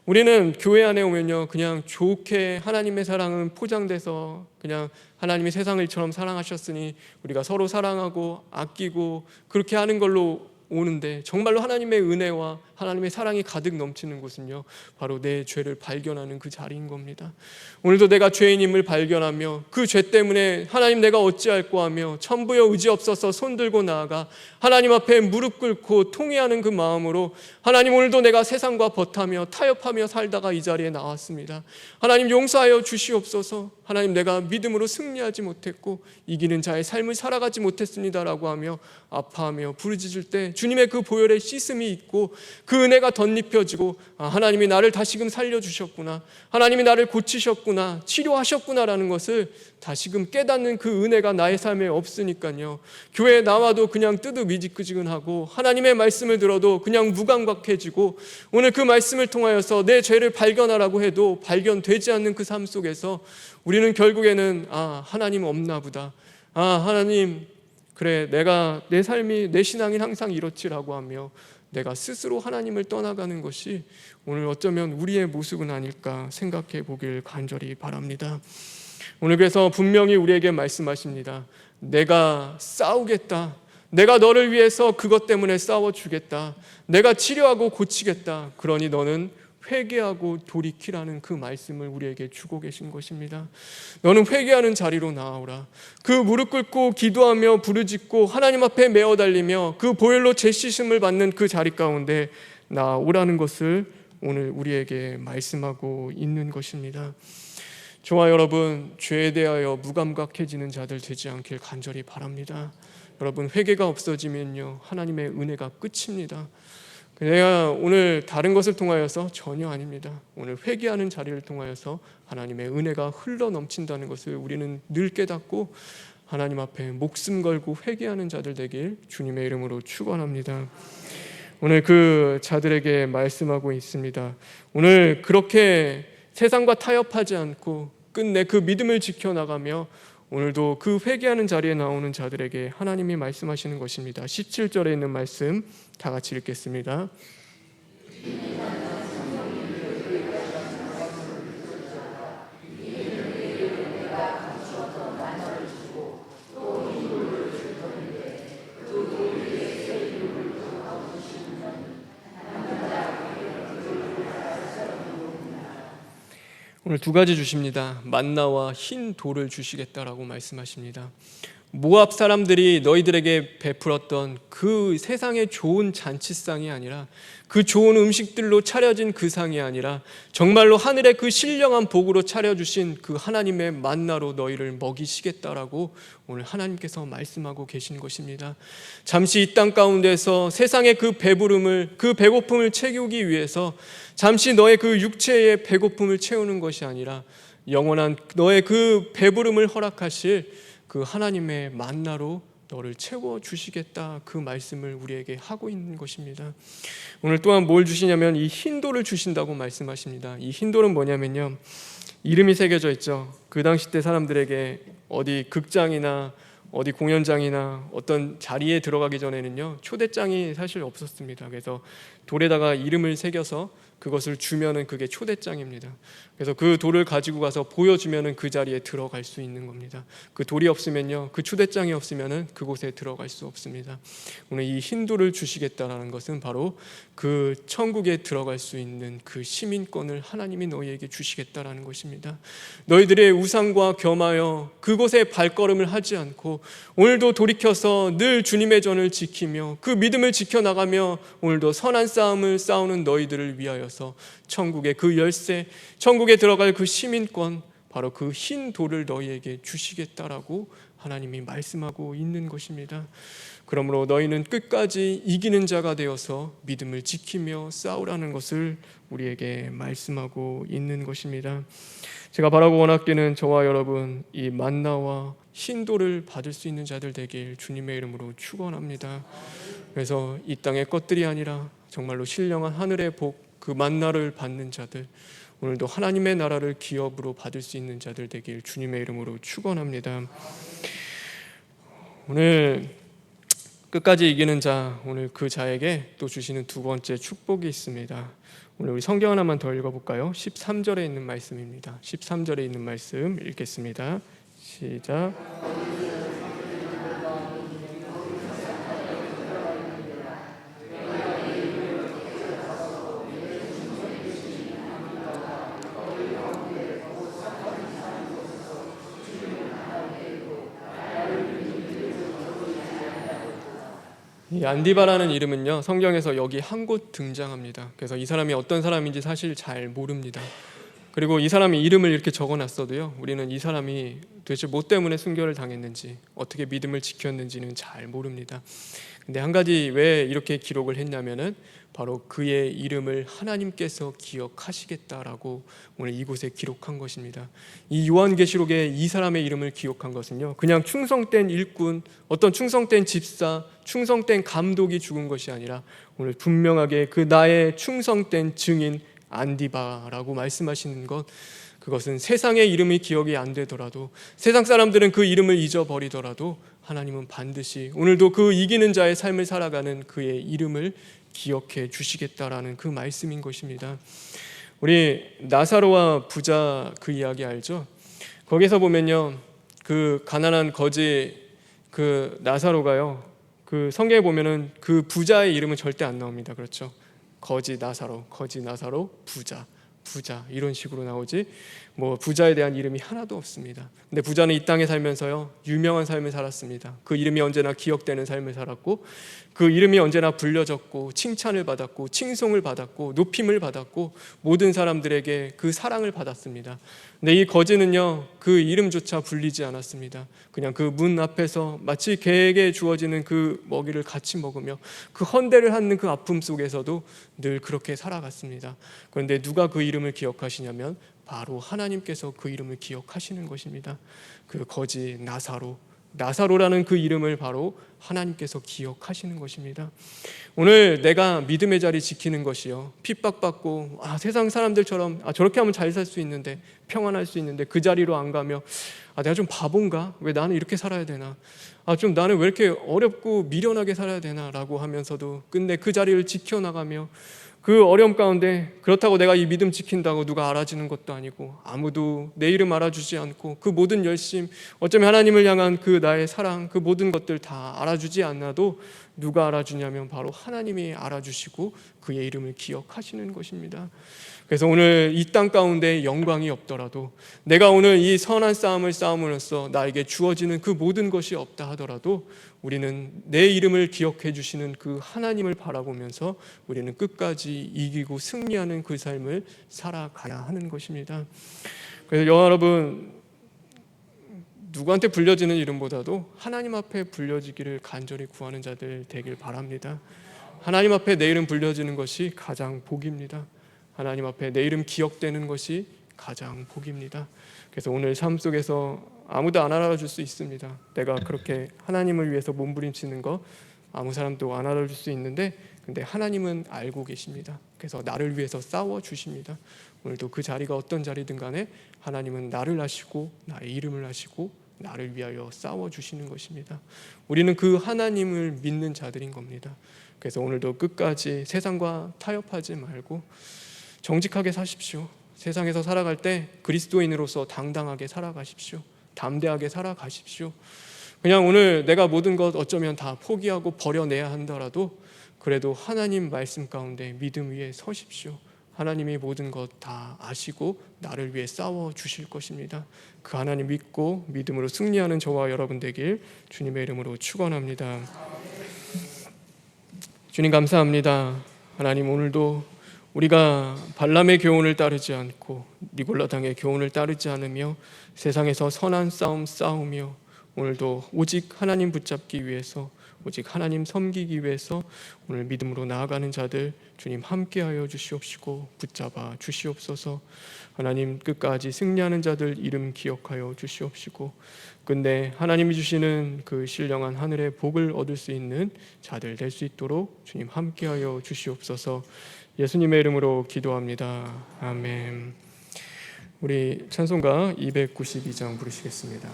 S1: 우리는 교회 안에 오면요, 그냥 좋게 하나님의 사랑은 포장돼서 그냥 하나님이 세상을 이처럼 사랑하셨으니 우리가 서로 사랑하고 아끼고 그렇게 하는 걸로 오는데, 정말로 하나님의 은혜와 하나님의 사랑이 가득 넘치는 곳은요, 바로 내 죄를 발견하는 그 자리인 겁니다. 오늘도 내가 죄인임을 발견하며 그 죄 때문에 하나님 내가 어찌할꼬 하며 천부여 의지없어서 손들고 나아가 하나님 앞에 무릎 꿇고 통회하는 그 마음으로, 하나님 오늘도 내가 세상과 버타며 타협하며 살다가 이 자리에 나왔습니다. 하나님 용서하여 주시옵소서. 하나님 내가 믿음으로 승리하지 못했고 이기는 자의 삶을 살아가지 못했습니다라고 하며 아파하며 부르짖을 때 주님의 그 보혈의 씻음이 있고 그 은혜가 덧입혀지고 하나님이 나를 다시금 살려주셨구나, 하나님이 나를 고치셨구나, 치료하셨구나라는 것을 다시금 깨닫는 그 은혜가 나의 삶에 없으니까요, 교회에 나와도 그냥 뜨뜻미지근하고 하나님의 말씀을 들어도 그냥 무감각해지고 오늘 그 말씀을 통하여서 내 죄를 발견하라고 해도 발견되지 않는 그 삶 속에서 우리는 결국에는 하나님 없나 보다, 하나님 그래 내가 내 삶이, 내 신앙이 항상 이렇지라고 하며 내가 스스로 하나님을 떠나가는 것이 오늘 어쩌면 우리의 모습은 아닐까 생각해 보길 간절히 바랍니다. 오늘 그래서 분명히 우리에게 말씀하십니다. 내가 싸우겠다, 내가 너를 위해서 그것 때문에 싸워주겠다, 내가 치료하고 고치겠다, 그러니 너는 회개하고 돌이키라는 그 말씀을 우리에게 주고 계신 것입니다. 너는 회개하는 자리로 나아오라. 그 무릎 꿇고 기도하며 부르짖고 하나님 앞에 메어 달리며 그 보혈로 죄 씻음을 받는 그 자리 가운데 나아오라는 것을 오늘 우리에게 말씀하고 있는 것입니다. 저와 여러분, 죄에 대하여 무감각해지는 자들 되지 않길 간절히 바랍니다. 여러분, 회개가 없어지면요, 하나님의 은혜가 끝입니다. 내가 오늘 다른 것을 통하여서 전혀 아닙니다. 오늘 회개하는 자리를 통하여서 하나님의 은혜가 흘러 넘친다는 것을 우리는 늘 깨닫고 하나님 앞에 목숨 걸고 회개하는 자들 되길 주님의 이름으로 축원합니다. 오늘 그 자들에게 말씀하고 있습니다. 오늘 그렇게 세상과 타협하지 않고 끝내 그 믿음을 지켜나가며 오늘도 그 회개하는 자리에 나오는 자들에게 하나님이 말씀하시는 것입니다. 17절에 있는 말씀 다 같이 읽겠습니다. 오늘 두 가지 주십니다. 만나와 흰 돌을 주시겠다라고 말씀하십니다. 모압 사람들이 너희들에게 베풀었던 그 세상의 좋은 잔치상이 아니라, 그 좋은 음식들로 차려진 그 상이 아니라 정말로 하늘의 그 신령한 복으로 차려주신 그 하나님의 만나로 너희를 먹이시겠다라고 오늘 하나님께서 말씀하고 계신 것입니다. 잠시 이 땅 가운데서 세상의 그 배부름을, 그 배고픔을 채우기 위해서 잠시 너의 그 육체의 배고픔을 채우는 것이 아니라 영원한 너의 그 배부름을 허락하실 그 하나님의 만나로 너를 채워주시겠다, 그 말씀을 우리에게 하고 있는 것입니다. 오늘 또한 뭘 주시냐면 이 흰돌을 주신다고 말씀하십니다. 이 흰돌은 뭐냐면요, 이름이 새겨져 있죠. 그 당시 때 사람들에게 어디 극장이나 어디 공연장이나 어떤 자리에 들어가기 전에는요, 초대장이 사실 없었습니다. 그래서 돌에다가 이름을 새겨서 그것을 주면은 그게 초대장입니다. 그래서 그 돌을 가지고 가서 보여주면은 그 자리에 들어갈 수 있는 겁니다. 그 돌이 없으면요, 그 초대장이 없으면은 그곳에 들어갈 수 없습니다. 오늘 이 흰 돌을 주시겠다라는 것은 바로 그 천국에 들어갈 수 있는 그 시민권을 하나님이 너희에게 주시겠다라는 것입니다. 너희들의 우상과 겸하여 그곳에 발걸음을 하지 않고 오늘도 돌이켜서 늘 주님의 전을 지키며 그 믿음을 지켜나가며 오늘도 선한 싸움을 싸우는 너희들을 위하여서 천국의 그 열쇠, 천국에 들어갈 그 시민권, 바로 그 흰 돌을 너희에게 주시겠다라고 하나님이 말씀하고 있는 것입니다. 그러므로 너희는 끝까지 이기는 자가 되어서 믿음을 지키며 싸우라는 것을 우리에게 말씀하고 있는 것입니다. 제가 바라고 원하기는 저와 여러분 이 만나와 흰 돌을 받을 수 있는 자들 되길 주님의 이름으로 축원합니다. 그래서 이 땅의 것들이 아니라 정말로 신령한 하늘의 복, 그 만나를 받는 자들, 오늘도 하나님의 나라를 기업으로 받을 수 있는 자들 되길 주님의 이름으로 축원합니다. 오늘 끝까지 이기는 자, 오늘 그 자에게 또 주시는 두 번째 축복이 있습니다. 오늘 우리 성경 하나만 더 읽어볼까요? 13절에 있는 말씀입니다. 13절에 있는 말씀 읽겠습니다. 시작. 이 안디바라는 이름은요, 성경에서 여기 한 곳 등장합니다. 그래서 이 사람이 어떤 사람인지 사실 잘 모릅니다. 그리고 이 사람이 이름을 이렇게 적어놨어도요, 우리는 이 사람이 도대체 뭐 때문에 순교를 당했는지, 어떻게 믿음을 지켰는지는 잘 모릅니다. 근데 한 가지 왜 이렇게 기록을 했냐면은 바로 그의 이름을 하나님께서 기억하시겠다라고 오늘 이곳에 기록한 것입니다. 이 요한계시록에 이 사람의 이름을 기억한 것은요, 그냥 충성된 일꾼, 어떤 충성된 집사, 충성된 감독이 죽은 것이 아니라 오늘 분명하게 그 나의 충성된 증인 안디바라고 말씀하시는 것, 그것은 세상의 이름이 기억이 안 되더라도, 세상 사람들은 그 이름을 잊어버리더라도 하나님은 반드시 오늘도 그 이기는 자의 삶을 살아가는 그의 이름을 기억해 주시겠다라는 그 말씀인 것입니다. 우리 나사로와 부자 그 이야기 알죠? 거기서 보면요, 그 가난한 거지 그 나사로가요, 그 성경에 보면은 그 부자의 이름은 절대 안 나옵니다. 그렇죠? 거지 나사로, 부자 이런 식으로 나오지 뭐 부자에 대한 이름이 하나도 없습니다. 근데 부자는 이 땅에 살면서요 유명한 삶을 살았습니다. 그 이름이 언제나 기억되는 삶을 살았고 그 이름이 언제나 불려졌고 칭찬을 받았고 칭송을 받았고 높임을 받았고 모든 사람들에게 그 사랑을 받았습니다. 근데 이 거지는요 그 이름조차 불리지 않았습니다. 그냥 그 문 앞에서 마치 개에게 주어지는 그 먹이를 같이 먹으며 그 헌대를 하는 그 아픔 속에서도 늘 그렇게 살아갔습니다. 그런데 누가 그 이름을 기억하시냐면 바로 하나님께서 그 이름을 기억하시는 것입니다. 그 거지 나사로라는 그 이름을 바로 하나님께서 기억하시는 것입니다. 오늘 내가 믿음의 자리 지키는 것이요 핍박받고 세상 사람들처럼 저렇게 하면 잘 살 수 있는데 평안할 수 있는데 그 자리로 안 가며 내가 좀 바본가? 왜 나는 이렇게 살아야 되나? 좀 나는 왜 이렇게 어렵고 미련하게 살아야 되나? 라고 하면서도 끝내 그 자리를 지켜나가며 그 어려움 가운데 그렇다고 내가 이 믿음 지킨다고 누가 알아주는 것도 아니고 아무도 내 이름 알아주지 않고 그 모든 열심 어쩌면 하나님을 향한 그 나의 사랑 그 모든 것들 다 알아주지 않아도 누가 알아주냐면 바로 하나님이 알아주시고 그의 이름을 기억하시는 것입니다. 그래서 오늘 이 땅 가운데 영광이 없더라도 내가 오늘 이 선한 싸움을 싸움으로써 나에게 주어지는 그 모든 것이 없다 하더라도 우리는 내 이름을 기억해 주시는 그 하나님을 바라보면서 우리는 끝까지 이기고 승리하는 그 삶을 살아가야 하는 것입니다. 그래서 여러분 누구한테 불려지는 이름보다도 하나님 앞에 불려지기를 간절히 구하는 자들 되길 바랍니다. 하나님 앞에 내 이름 불려지는 것이 가장 복입니다. 하나님 앞에 내 이름 기억되는 것이 가장 복입니다. 그래서 오늘 삶 속에서 아무도 안 알아줄 수 있습니다. 내가 그렇게 하나님을 위해서 몸부림치는 거 아무 사람도 안 알아줄 수 있는데 근데 하나님은 알고 계십니다. 그래서 나를 위해서 싸워 주십니다. 오늘도 그 자리가 어떤 자리든 간에 하나님은 나를 아시고 나의 이름을 아시고 나를 위하여 싸워 주시는 것입니다. 우리는 그 하나님을 믿는 자들인 겁니다. 그래서 오늘도 끝까지 세상과 타협하지 말고 정직하게 사십시오. 세상에서 살아갈 때 그리스도인으로서 당당하게 살아가십시오. 담대하게 살아가십시오. 그냥 오늘 내가 모든 것 어쩌면 다 포기하고 버려내야 한다라도 그래도 하나님 말씀 가운데 믿음 위에 서십시오. 하나님이 모든 것 다 아시고 나를 위해 싸워 주실 것입니다. 그 하나님 믿고 믿음으로 승리하는 저와 여러분 되길 주님의 이름으로 축원합니다. 주님 감사합니다. 하나님 오늘도 우리가 발람의 교훈을 따르지 않고 니골라당의 교훈을 따르지 않으며 세상에서 선한 싸움 싸우며 오늘도 오직 하나님 붙잡기 위해서 오직 하나님 섬기기 위해서 오늘 믿음으로 나아가는 자들 주님 함께하여 주시옵시고 붙잡아 주시옵소서. 하나님 끝까지 승리하는 자들 이름 기억하여 주시옵시고 끝내 하나님이 주시는 그 신령한 하늘의 복을 얻을 수 있는 자들 될 수 있도록 주님 함께하여 주시옵소서. 예수님의 이름으로 기도합니다. 아멘. 우리 찬송가 292장 부르시겠습니다.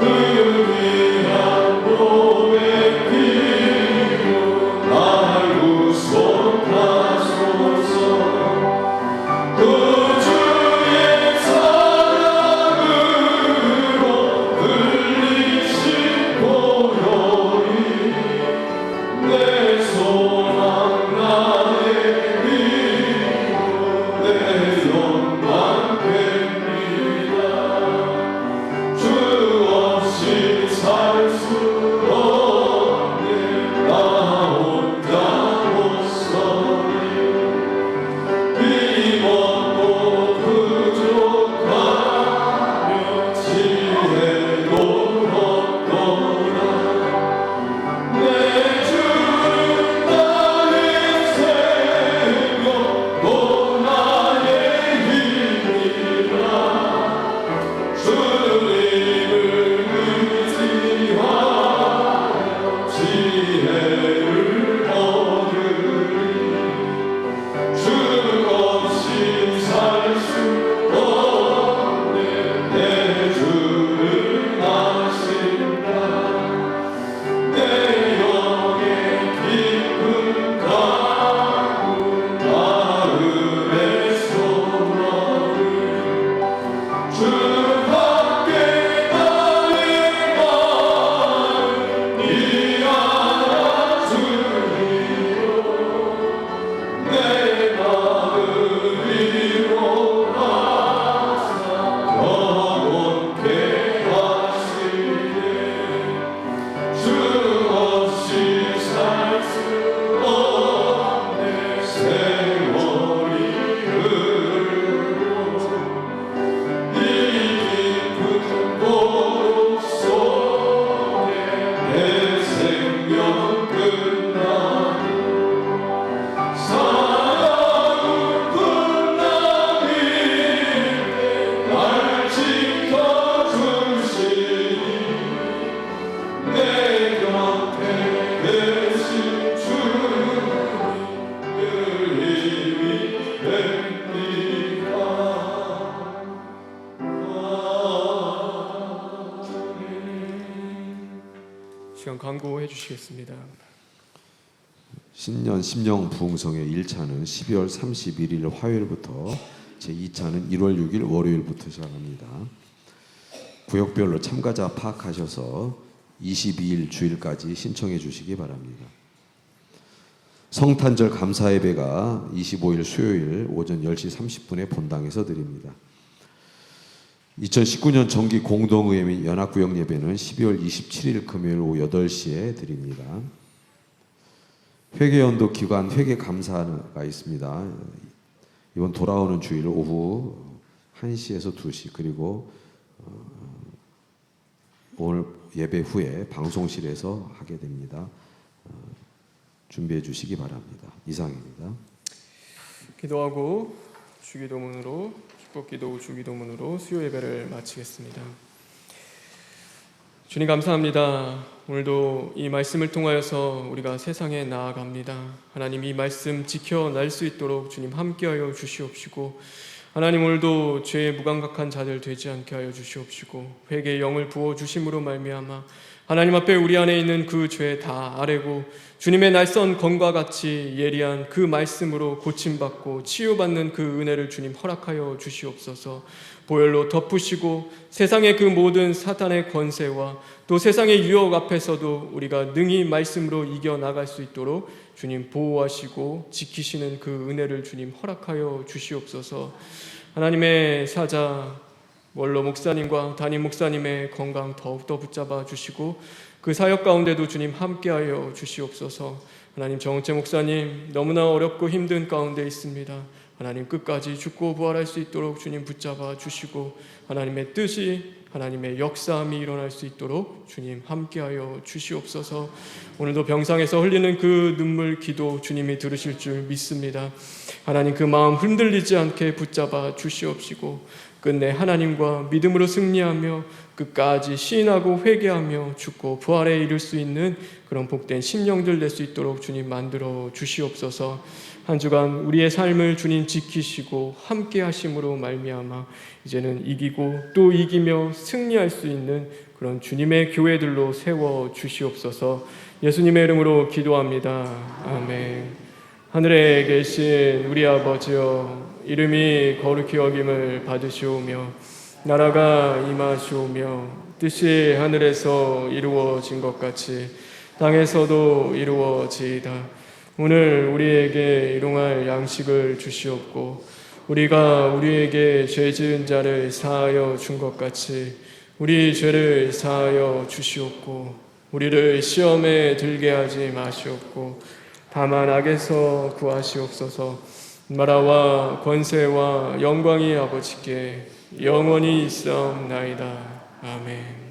S3: 그 위한 고백이요 날 구속
S1: 시간 강구해 주시겠습니다.
S3: 신년 심령 부흥성의 1차는 12월 31일 화요일부터 제2차는 1월 6일 월요일부터 시작합니다. 구역별로 참가자 파악하셔서 22일 주일까지 신청해 주시기 바랍니다. 성탄절 감사 예배가 25일 수요일 오전 10시 30분에 본당에서 드립니다. 2019년 정기 공동의회 및 연합구역 예배는 12월 27일 금요일 오후 8시에 드립니다. 회계연도 기관 회계 감사가 있습니다. 이번 돌아오는 주일 오후 1시에서 2시 그리고 오늘 예배 후에 방송실에서 하게 됩니다. 준비해 주시기 바랍니다. 이상입니다.
S1: 기도하고 주기도문으로 축복기도 주기도문으로 수요 예배를 마치겠습니다. 주님 감사합니다. 오늘도 이 말씀을 통하여서 우리가 세상에 나아갑니다. 하나님 이 말씀 지켜날 수 있도록 주님 함께하여 주시옵시고 하나님 오늘도 죄에 무감각한 자들 되지 않게 하여 주시옵시고 회개의 영을 부어주심으로 말미암아 하나님 앞에 우리 안에 있는 그 죄 다 아뢰고 주님의 날선 검과 같이 예리한 그 말씀으로 고침받고 치유받는 그 은혜를 주님 허락하여 주시옵소서. 보혈로 덮으시고 세상의 그 모든 사탄의 권세와 또 세상의 유혹 앞에서도 우리가 능히 말씀으로 이겨나갈 수 있도록 주님 보호하시고 지키시는 그 은혜를 주님 허락하여 주시옵소서. 하나님의 사자 원로 목사님과 담임 목사님의 건강 더욱더 붙잡아 주시고 그 사역 가운데도 주님 함께하여 주시옵소서. 하나님 정은채 목사님 너무나 어렵고 힘든 가운데 있습니다. 하나님 끝까지 죽고 부활할 수 있도록 주님 붙잡아 주시고 하나님의 뜻이 하나님의 역사함이 일어날 수 있도록 주님 함께하여 주시옵소서. 오늘도 병상에서 흘리는 그 눈물 기도 주님이 들으실 줄 믿습니다. 하나님 그 마음 흔들리지 않게 붙잡아 주시옵시고 끝내 하나님과 믿음으로 승리하며 끝까지 시인하고 회개하며 죽고 부활에 이를 수 있는 그런 복된 심령들 낼 수 있도록 주님 만들어 주시옵소서. 한 주간 우리의 삶을 주님 지키시고 함께 하심으로 말미암아 이제는 이기고 또 이기며 승리할 수 있는 그런 주님의 교회들로 세워 주시옵소서. 예수님의 이름으로 기도합니다. 아멘. 하늘에 계신 우리 아버지여, 이름이 거룩히 여김을 받으시오며 나라가 임하시오며 뜻이 하늘에서 이루어진 것 같이 땅에서도 이루어지이다. 오늘 우리에게 일용할 양식을 주시옵고 우리가 우리에게 죄 지은 자를 사하여 준 것 같이 우리 죄를 사하여 주시옵고 우리를 시험에 들게 하지 마시옵고 다만 악에서 구하시옵소서. 나라와 권세와 영광이 아버지께 영원히 있사옵나이다. 아멘.